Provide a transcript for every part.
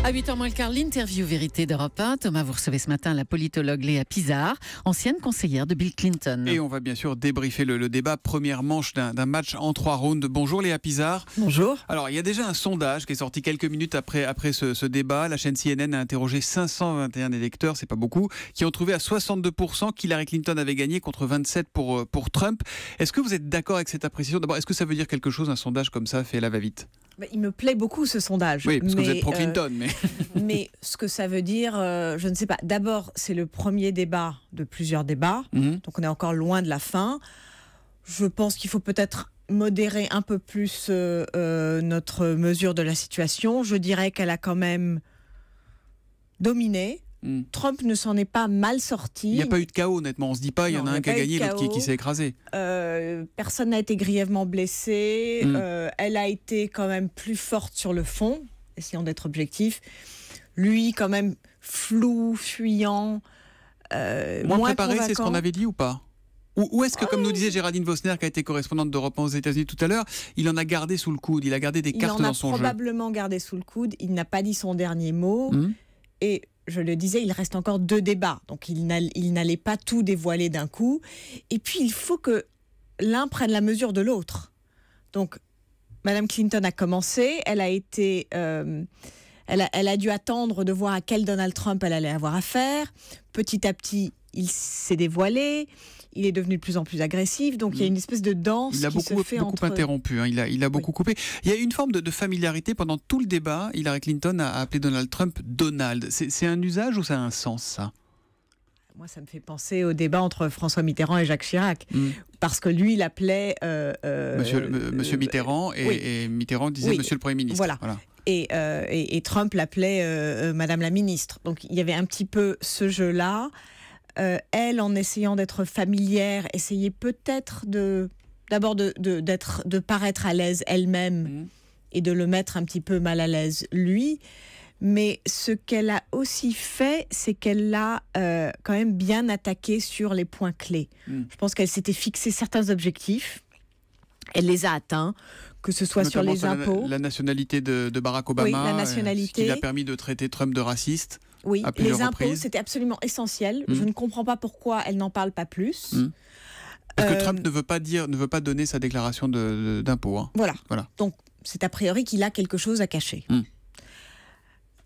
À 8h moins le quart, l'interview vérité d'Europe 1. Thomas, vous recevez ce matin la politologue Léa Pizarre, ancienne conseillère de Bill Clinton. Et on va bien sûr débriefer le débat, première manche d'un match en 3 rounds. Bonjour Léa Pizarre. Bonjour. Alors il y a déjà un sondage qui est sorti quelques minutes après ce débat. La chaîne CNN a interrogé 521 électeurs, c'est pas beaucoup, qui ont trouvé à 62% qu'Hillary Clinton avait gagné contre 27% pour Trump. Est-ce que vous êtes d'accord avec cette appréciation? D'abord, est-ce que ça veut dire quelque chose, un sondage comme ça fait la va-vite? Il me plaît beaucoup ce sondage. Oui, parce que vous êtes pro-Clinton. Mais ce que ça veut dire, je ne sais pas. D'abord, c'est le premier débat de plusieurs débats. Donc on est encore loin de la fin. Je pense qu'il faut peut-être modérer un peu plus notre mesure de la situation. Je dirais qu'elle a quand même dominé. Trump ne s'en est pas mal sorti. Il n'y a pas eu de chaos, honnêtement. On ne se dit pas, il y en a un qui a gagné, l'autre qui s'est écrasé. Personne n'a été grièvement blessé. Elle a été quand même plus forte sur le fond, essayons d'être objectif. Lui, quand même, flou, fuyant, moins préparé, c'est ce qu'on avait dit ou pas? Ou est-ce que, comme nous disait Géraldine Vosner, qui a été correspondante d'Europe 1 aux États-Unis tout à l'heure, il en a gardé sous le coude, il a gardé des cartes dans son jeu? Il en a probablement gardé sous le coude, il n'a pas dit son dernier mot. Et je le disais, il reste encore 2 débats, donc il n'allait pas tout dévoiler d'un coup. Et puis, il faut que l'un prenne la mesure de l'autre. Donc, Madame Clinton a commencé, elle a dû attendre de voir à quel Donald Trump elle allait avoir affaire. Petit à petit, il s'est dévoilé, il est devenu de plus en plus agressif, donc il y a une espèce de danse qui se fait entre... Il a beaucoup interrompu, il a beaucoup coupé. Il y a une forme de familiarité pendant tout le débat. Hillary Clinton a appelé Donald Trump Donald. C'est un usage ou ça a un sens, ça? Moi, ça me fait penser au débat entre François Mitterrand et Jacques Chirac. Parce que lui, il appelait... Monsieur Mitterrand, et Mitterrand disait Monsieur le Premier ministre. Voilà. Et Trump l'appelait Madame la ministre. Donc, il y avait un petit peu ce jeu-là. Elle, en essayant d'être familière, essayait peut-être de paraître à l'aise elle-même et de le mettre un petit peu mal à l'aise lui. Mais ce qu'elle a aussi fait, c'est qu'elle l'a quand même bien attaqué sur les points clés. Je pense qu'elle s'était fixé certains objectifs. Elle les a atteints, que ce soit notamment sur les impôts. La nationalité de Barack Obama, la nationalité. qui a permis de traiter Trump de raciste. Oui, à plusieurs les impôts, reprises. c'était absolument essentiel. Je ne comprends pas pourquoi elle n'en parle pas plus. Parce que Trump ne veut pas donner sa déclaration d'impôt. Voilà. Donc, c'est a priori qu'il a quelque chose à cacher.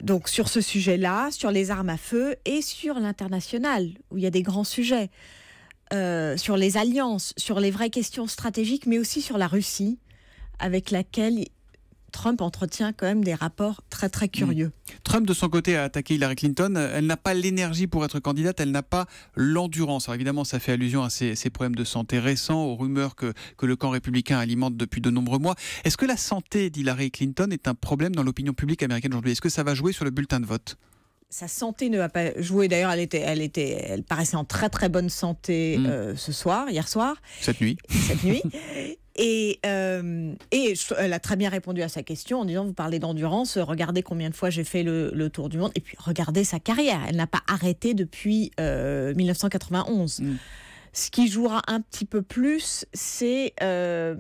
Donc, sur ce sujet-là, sur les armes à feu et sur l'international, où il y a des grands sujets, sur les alliances, sur les vraies questions stratégiques, mais aussi sur la Russie, avec laquelle Trump entretient quand même des rapports très très curieux. Trump, de son côté, a attaqué Hillary Clinton. Elle n'a pas l'énergie pour être candidate, elle n'a pas l'endurance. Alors évidemment, ça fait allusion à ses problèmes de santé récents, aux rumeurs que le camp républicain alimente depuis de nombreux mois. Est-ce que la santé d'Hillary Clinton est un problème dans l'opinion publique américaine aujourd'hui? Est-ce que ça va jouer sur le bulletin de vote? Sa santé ne va pas jouer. D'ailleurs, elle paraissait en très très bonne santé hier soir. Cette nuit. Et elle a très bien répondu à sa question en disant, vous parlez d'endurance, regardez combien de fois j'ai fait le tour du monde, et puis regardez sa carrière. Elle n'a pas arrêté depuis 1991. Ce qui jouera un petit peu plus, c'est sa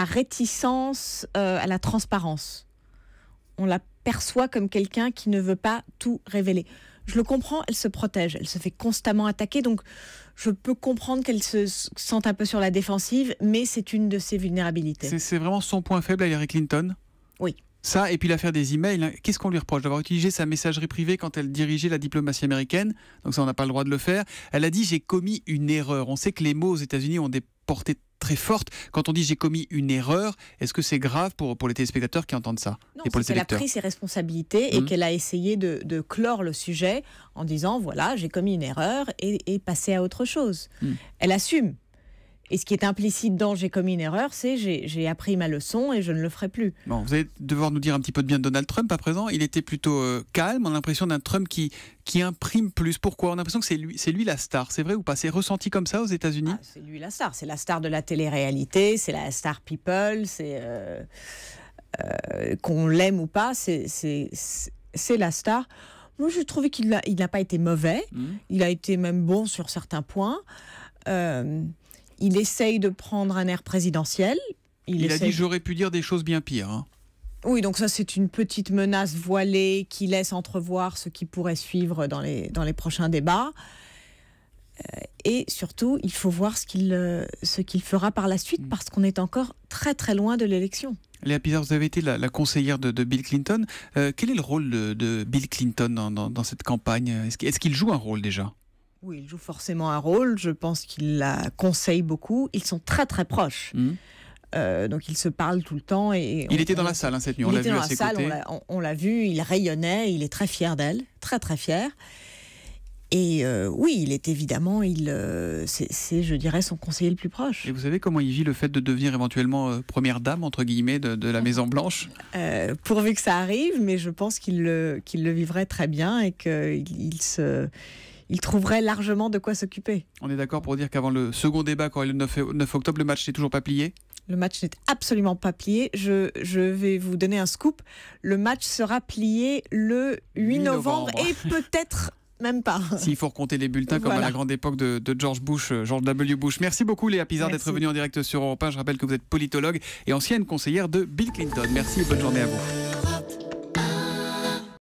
réticence à la transparence. On la perçoit comme quelqu'un qui ne veut pas tout révéler. Je le comprends, elle se protège, elle se fait constamment attaquer, donc je peux comprendre qu'elle se sente un peu sur la défensive, mais c'est une de ses vulnérabilités. C'est vraiment son point faible à Hillary Clinton? Oui. Ça, et puis l'affaire des emails, qu'est-ce qu'on lui reproche? D'avoir utilisé sa messagerie privée quand elle dirigeait la diplomatie américaine, donc ça on n'a pas le droit de le faire. Elle a dit « j'ai commis une erreur ». On sait que les mots aux États-Unis ont des portées très fortes. Quand on dit « j'ai commis une erreur », est-ce que c'est grave pour les téléspectateurs qui entendent ça? Non, et pour les c'est qu'elle a électeurs pris ses responsabilités et qu'elle a essayé de clore le sujet en disant « voilà, j'ai commis une erreur » et passer à autre chose. Elle assume. Et ce qui est implicite dans « j'ai commis une erreur », c'est « j'ai appris ma leçon et je ne le ferai plus ». Bon, vous allez devoir nous dire un petit peu de bien de Donald Trump à présent. Il était plutôt calme, on a l'impression d'un Trump qui imprime plus. Pourquoi? On a l'impression que c'est lui la star, c'est vrai ou pas? C'est ressenti comme ça aux États-Unis? C'est lui la star, c'est la star de la télé-réalité, c'est la star people, c'est qu'on l'aime ou pas, c'est la star. Moi, je trouvais qu'il n'a pas été mauvais, il a été même bon sur certains points. Il essaye de prendre un air présidentiel. Il a dit « j'aurais pu dire des choses bien pires ». Oui, donc ça c'est une petite menace voilée qui laisse entrevoir ce qui pourrait suivre dans les prochains débats. Et surtout, il faut voir ce qu'il fera par la suite, parce qu'on est encore très très loin de l'élection. Léa Pizarre, vous avez été la conseillère de Bill Clinton. Quel est le rôle de Bill Clinton dans cette campagne? Est-ce qu'il joue un rôle déjà? Oui, il joue forcément un rôle. Je pense qu'il la conseille beaucoup. Ils sont très très proches. Donc ils se parlent tout le temps. Il était dans la salle cette nuit, on l'a vu à ses côtés. On l'a vu, il rayonnait, il est très fier d'elle, très très fier. Et oui, il est évidemment, c'est, je dirais, son conseiller le plus proche. Et vous savez comment il vit le fait de devenir éventuellement première dame, entre guillemets, de la Maison-Blanche? Pourvu que ça arrive, mais je pense qu'il le vivrait très bien et qu'il trouverait largement de quoi s'occuper. On est d'accord pour dire qu'avant le second débat, quand il est le 9 octobre, le match n'est toujours pas plié? Le match n'est absolument pas plié. Je vais vous donner un scoop. Le match sera plié le 8 novembre et peut-être... même pas. S'il faut recompter les bulletins comme à la grande époque de George W. Bush. Merci beaucoup Léa Pizarre d'être venue en direct sur Europe 1. Je rappelle que vous êtes politologue et ancienne conseillère de Bill Clinton. Merci et bonne journée à vous.